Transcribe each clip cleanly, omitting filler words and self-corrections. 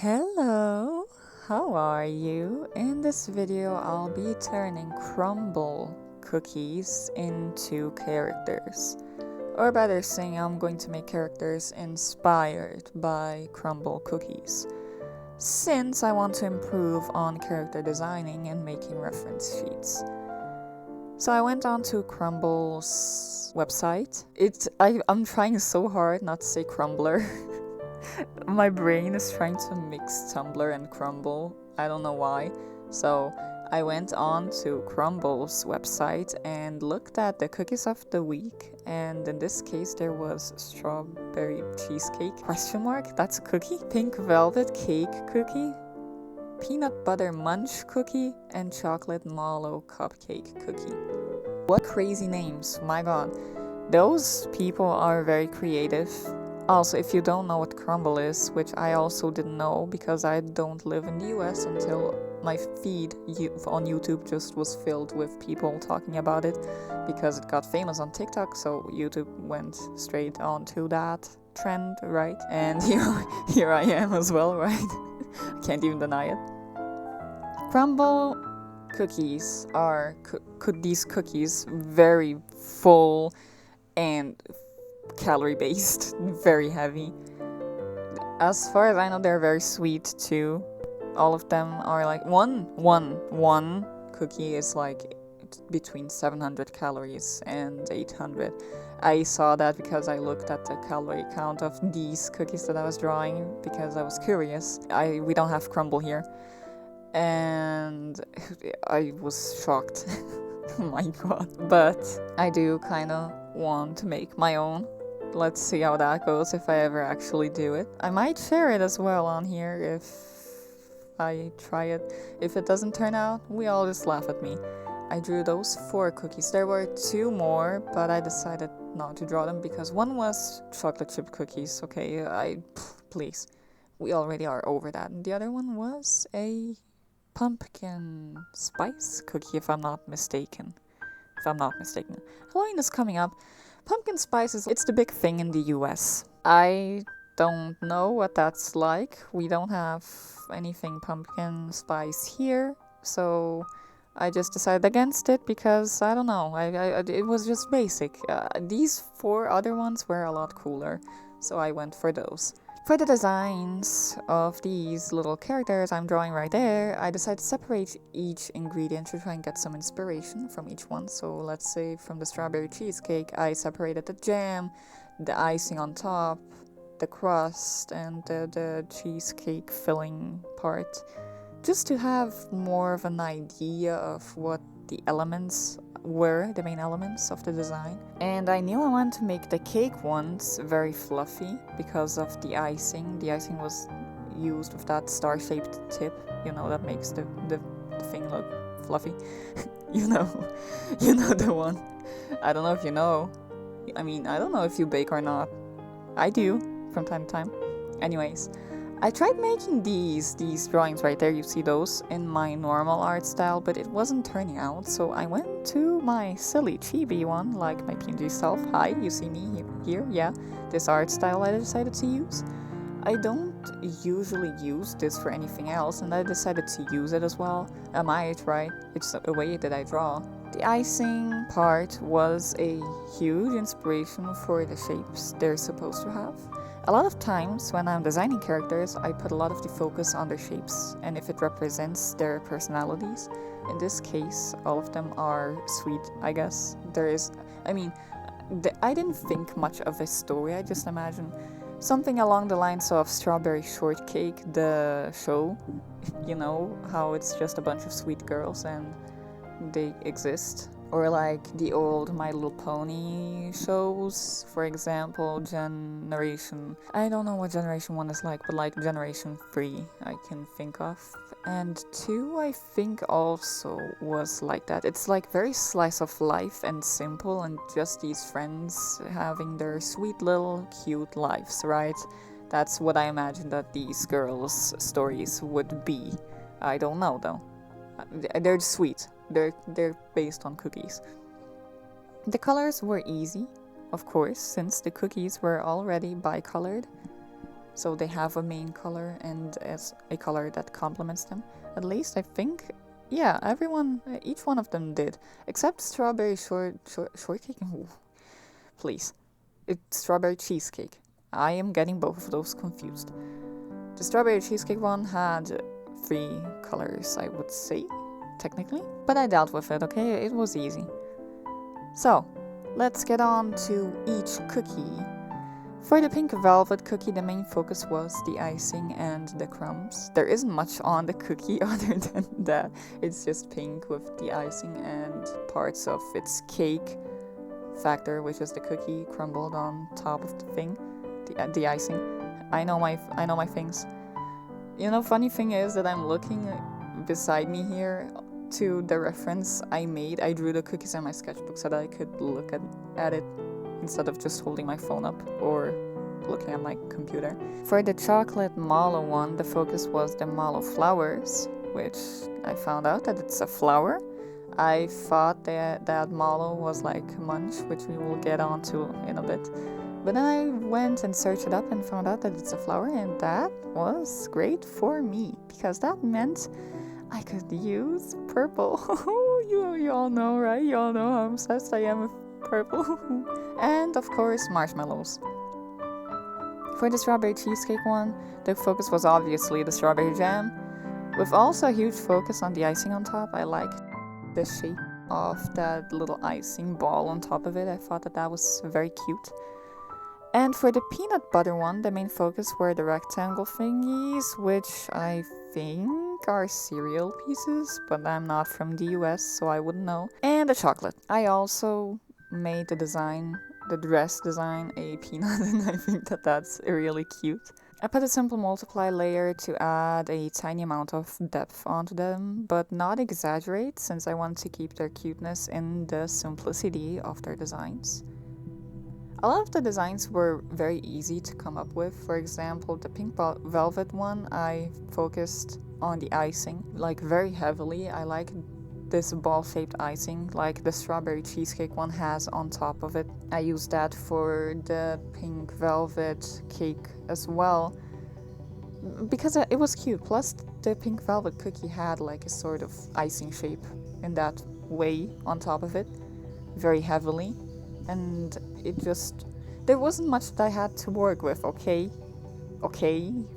Hello, how are you? In this video I'll be turning CRUMBL cookies into characters. Or better saying, I'm going to make characters inspired by CRUMBL cookies, since I want to improve on character designing and making reference sheets. So I went on to CRUMBL's website. I'm trying so hard not to say crumbler. My brain is trying to mix Tumblr and CRUMBL. I don't know why. So I went on to CRUMBL's website and looked at the cookies of the week. And in this case, there was strawberry cheesecake, ? That's a cookie. Pink velvet cake cookie, peanut butter munch cookie, and chocolate mallow cupcake cookie. What crazy names, my god. Those people are very creative. Also, if you don't know what CRUMBL is, which I also didn't know because I don't live in the US until my feed on YouTube just was filled with people talking about it because it got famous on TikTok, so YouTube went straight onto that trend, right? And here I am as well, right? Can't even deny it. CRUMBL cookies are these cookies very full and calorie based, very heavy. As far as I know, they're very sweet too. All of them are like one cookie is like between 700 calories and 800. I saw that because I looked at the calorie count of these cookies that I was drawing because I was curious. We don't have CRUMBL here, and I was shocked. Oh my god. But I do kind of want to make my own. Let's see how that goes if I ever actually do it. I might share it as well on here if I try it. If it doesn't turn out, we all just laugh at me. I drew those 4 cookies. There were 2 more, but I decided not to draw them because one was chocolate chip cookies. Okay, please. We already are over that. And the other one was a pumpkin spice cookie, if I'm not mistaken. Halloween is coming up. Pumpkin spice it's the big thing in the US. I don't know what that's like. We don't have anything pumpkin spice here, so I just decided against it because I don't know. It was just basic. These 4 other ones were a lot cooler, so I went for those. For the designs of these little characters I'm drawing right there, I decided to separate each ingredient to try and get some inspiration from each one. So let's say from the strawberry cheesecake, I separated the jam, the icing on top, the crust, and the cheesecake filling part, just to have more of an idea of what the elements were, the main elements of the design. And I knew I wanted to make the cake ones very fluffy because of the icing. The icing was used with that star-shaped tip, that makes the thing look fluffy. you know the one. I don't know if you know. I mean, I don't know if you bake or not. I do, from time to time. Anyways, I tried making these drawings right there, you see those, in my normal art style, but it wasn't turning out, so I went to my silly chibi one, like my PNG self. Hi, you see me here, yeah, this art style I decided to use. I don't usually use this for anything else, and I decided to use it as well. I might, right? It's a way that I draw. The icing part was a huge inspiration for the shapes they're supposed to have. A lot of times when I'm designing characters, I put a lot of the focus on their shapes and if it represents their personalities. In this case, all of them are sweet, I guess. I didn't think much of a story, I just imagined something along the lines of Strawberry Shortcake, the show. You know, how it's just a bunch of sweet girls and they exist. Or like the old My Little Pony shows, for example, I don't know what Generation 1 is like, but like Generation 3 I can think of. And 2 I think also was like that. It's like very slice of life and simple and just these friends having their sweet little cute lives, right? That's what I imagine that these girls' stories would be. I don't know though. They're sweet. They're based on cookies. The colors were easy, of course, since the cookies were already bicolored. so they have a main color and as a color that complements them. At least I think, yeah, each one of them did, except strawberry shortcake. Ooh, please, it's strawberry cheesecake. I am getting both of those confused. The strawberry cheesecake one had 3 colors, I would say, technically, but I dealt with it. Okay, it was easy. So let's get on to each cookie. For the pink velvet cookie, the main focus was the icing and the crumbs. There isn't much on the cookie other than that. It's just pink with the icing and parts of its cake factor, which is the cookie crumbled on top of the thing, the icing. I know my things. You know, funny thing is that I'm looking beside me here to the reference I made. I drew the cookies in my sketchbook so that I could look at it instead of just holding my phone up or looking at my computer. For the chocolate mallow one, the focus was the mallow flowers, which I found out that it's a flower. I thought that mallow was like munch, which we will get onto in a bit. But then I went and searched it up and found out that it's a flower, and that was great for me because that meant I could use purple. you all know, right? You all know how obsessed I am with purple. And of course, marshmallows. For the strawberry cheesecake one, the focus was obviously the strawberry jam, with also a huge focus on the icing on top. I liked the shape of that little icing ball on top of it. I thought that was very cute. And for the peanut butter one, the main focus were the rectangle thingies, which I think are cereal pieces, but I'm not from the US, so I wouldn't know. And the chocolate. I also made the dress design, a peanut, and I think that that's really cute. I put a simple multiply layer to add a tiny amount of depth onto them, but not exaggerate, since I want to keep their cuteness in the simplicity of their designs. A lot of the designs were very easy to come up with. For example, the pink velvet one, I focused on the icing, like very heavily. I like this ball-shaped icing, like the strawberry cheesecake one has on top of it. I used that for the pink velvet cake as well, because it was cute. Plus, the pink velvet cookie had like a sort of icing shape in that way on top of it, very heavily. And there wasn't much that I had to work with, okay,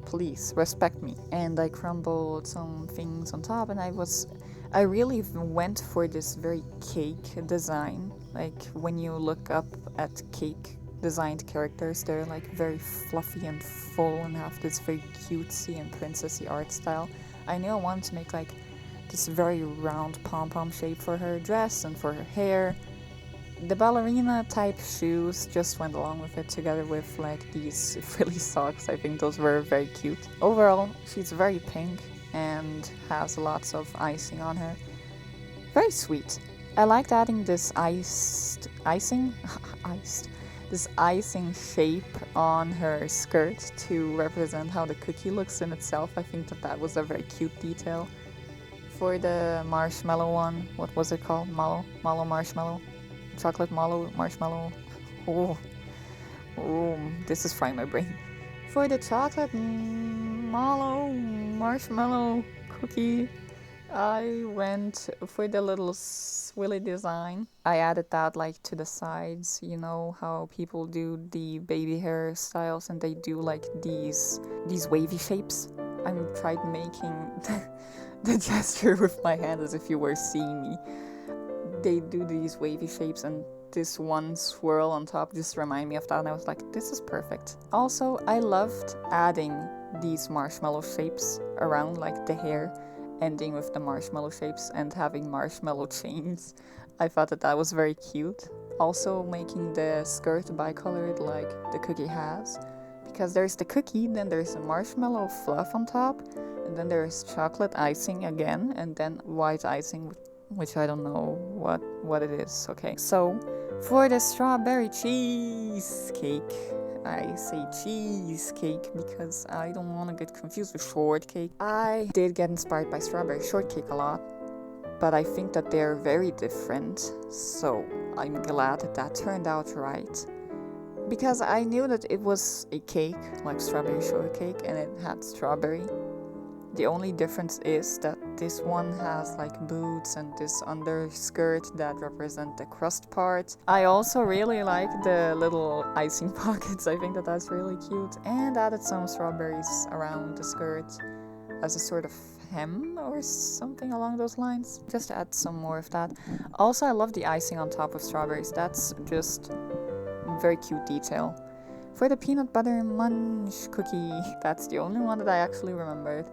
please respect me. And I crumbled some things on top, and I really went for this very cake design. Like when you look up at cake designed characters, they're like very fluffy and full and have this very cutesy and princessy art style. I knew I wanted to make like this very round pom-pom shape for her dress and for her hair. The ballerina type shoes just went along with it, together with like these frilly socks. I think those were very cute. Overall, she's very pink and has lots of icing on her. Very sweet. I liked adding this icing shape on her skirt to represent how the cookie looks in itself. I think that was a very cute detail. For the marshmallow one, what was it called? Mallow marshmallow? Chocolate mallow marshmallow. Oh, this is frying my brain. For the chocolate mallow marshmallow cookie, I went for the little swirly design. I added that like to the sides. You know how people do the baby hair styles and they do like these wavy shapes. I tried making the gesture with my hand as if you were seeing me. They do these wavy shapes, and this one swirl on top just reminded me of that, and I was like, this is perfect. Also, I loved adding these marshmallow shapes around like the hair, ending with the marshmallow shapes and having marshmallow chains. I thought that was very cute. Also making the skirt bicolored like the cookie has, because there's the cookie, then there's a marshmallow fluff on top, and then there's chocolate icing again, and then white icing, which I don't know what it is. Okay, so for the strawberry cheesecake, I say cheesecake because I don't want to get confused with shortcake. I did get inspired by strawberry shortcake a lot, but I think that they're very different, so I'm glad that turned out right. because I knew that it was a cake, like strawberry shortcake, and it had strawberry. The only difference is that this one has like boots and this underskirt that represent the crust part. I also really like the little icing pockets. I think that that's really cute. And added some strawberries around the skirt as a sort of hem or something along those lines. Just add some more of that. Also, I love the icing on top of strawberries. That's just a very cute detail. For the peanut butter munch cookie, that's the only one that I actually remembered.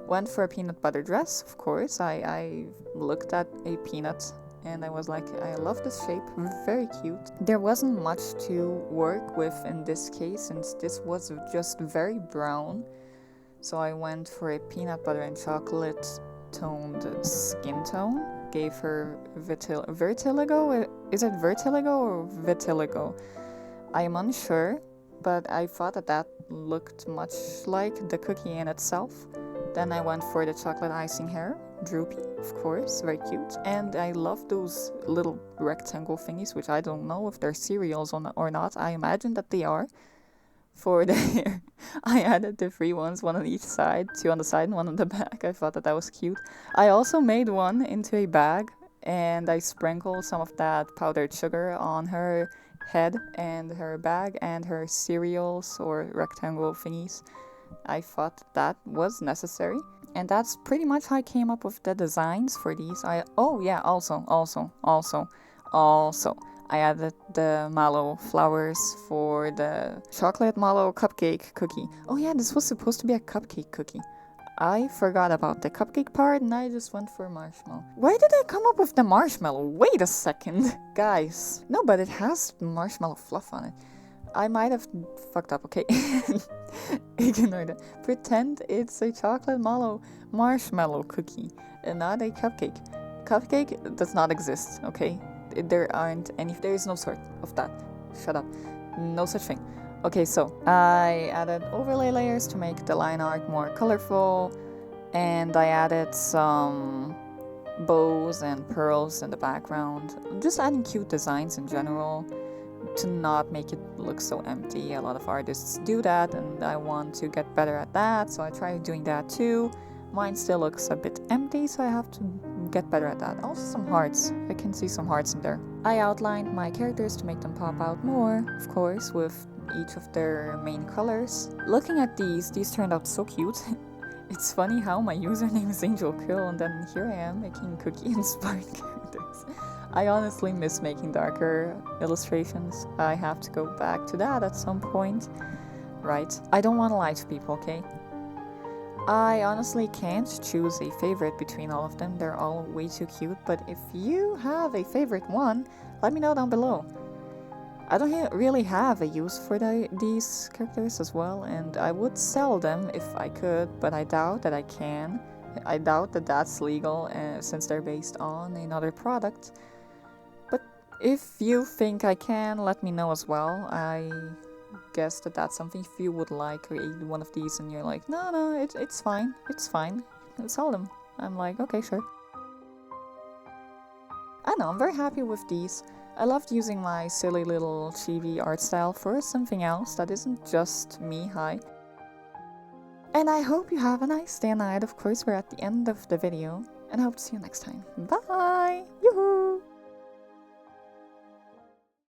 Went for a peanut butter dress, of course. I looked at a peanut and I was like, I love this shape, very cute. There wasn't much to work with in this case since this was just very brown. So I went for a peanut butter and chocolate toned skin tone. Gave her vertigo? Is it vertigo or vitiligo? I am unsure, but I thought that looked much like the cookie in itself. Then I went for the chocolate icing hair, droopy, of course, very cute. And I love those little rectangle thingies, which I don't know if they're cereals or not. I imagine that they are. For the hair, I added the 3 ones, one on each side, 2 on the side and 1 on the back. I thought that was cute. I also made one into a bag, and I sprinkled some of that powdered sugar on her head and her bag and her cereals or rectangle thingies. I thought that was necessary, and that's pretty much how I came up with the designs for these. Also, I added the mallow flowers for the chocolate mallow cupcake cookie. Oh yeah, this was supposed to be a cupcake cookie. I forgot about the cupcake part and I just went for marshmallow. Why did I come up with the marshmallow? Wait a second, guys. No, but it has marshmallow fluff on it. I might have fucked up, okay? Ignore that. Pretend it's a chocolate mallow marshmallow cookie and not a cupcake. Cupcake does not exist, okay? There is no sort of that. Shut up. No such thing. Okay, so I added overlay layers to make the line art more colorful, and I added some bows and pearls in the background. Just adding cute designs in general to not make it look so empty. A lot of artists do that, and I want to get better at that, so I tried doing that too. Mine still looks a bit empty, so I have to get better at that. Also some hearts. I can see some hearts in there. I outlined my characters to make them pop out more, of course, with each of their main colors. Looking at these turned out so cute. It's funny how my username is Angel Kill, and then here I am making cookie-inspired characters. I honestly miss making darker illustrations. I have to go back to that at some point. Right. I don't want to lie to people, okay? I honestly can't choose a favorite between all of them. They're all way too cute, but if you have a favorite one, let me know down below. I don't really have a use for these characters as well, and I would sell them if I could, but I doubt that I can. I doubt that that's legal since they're based on another product. But if you think I can, let me know as well. I guess that that's something. If you would like create one of these and you're like, no, it's fine, sell them. I'm like, okay, sure. I know, I'm very happy with these. I loved using my silly little chibi art style for something else that isn't just me, hi. And I hope you have a nice day and night. Of course, we're at the end of the video, and I hope to see you next time. Bye! Yoo-hoo!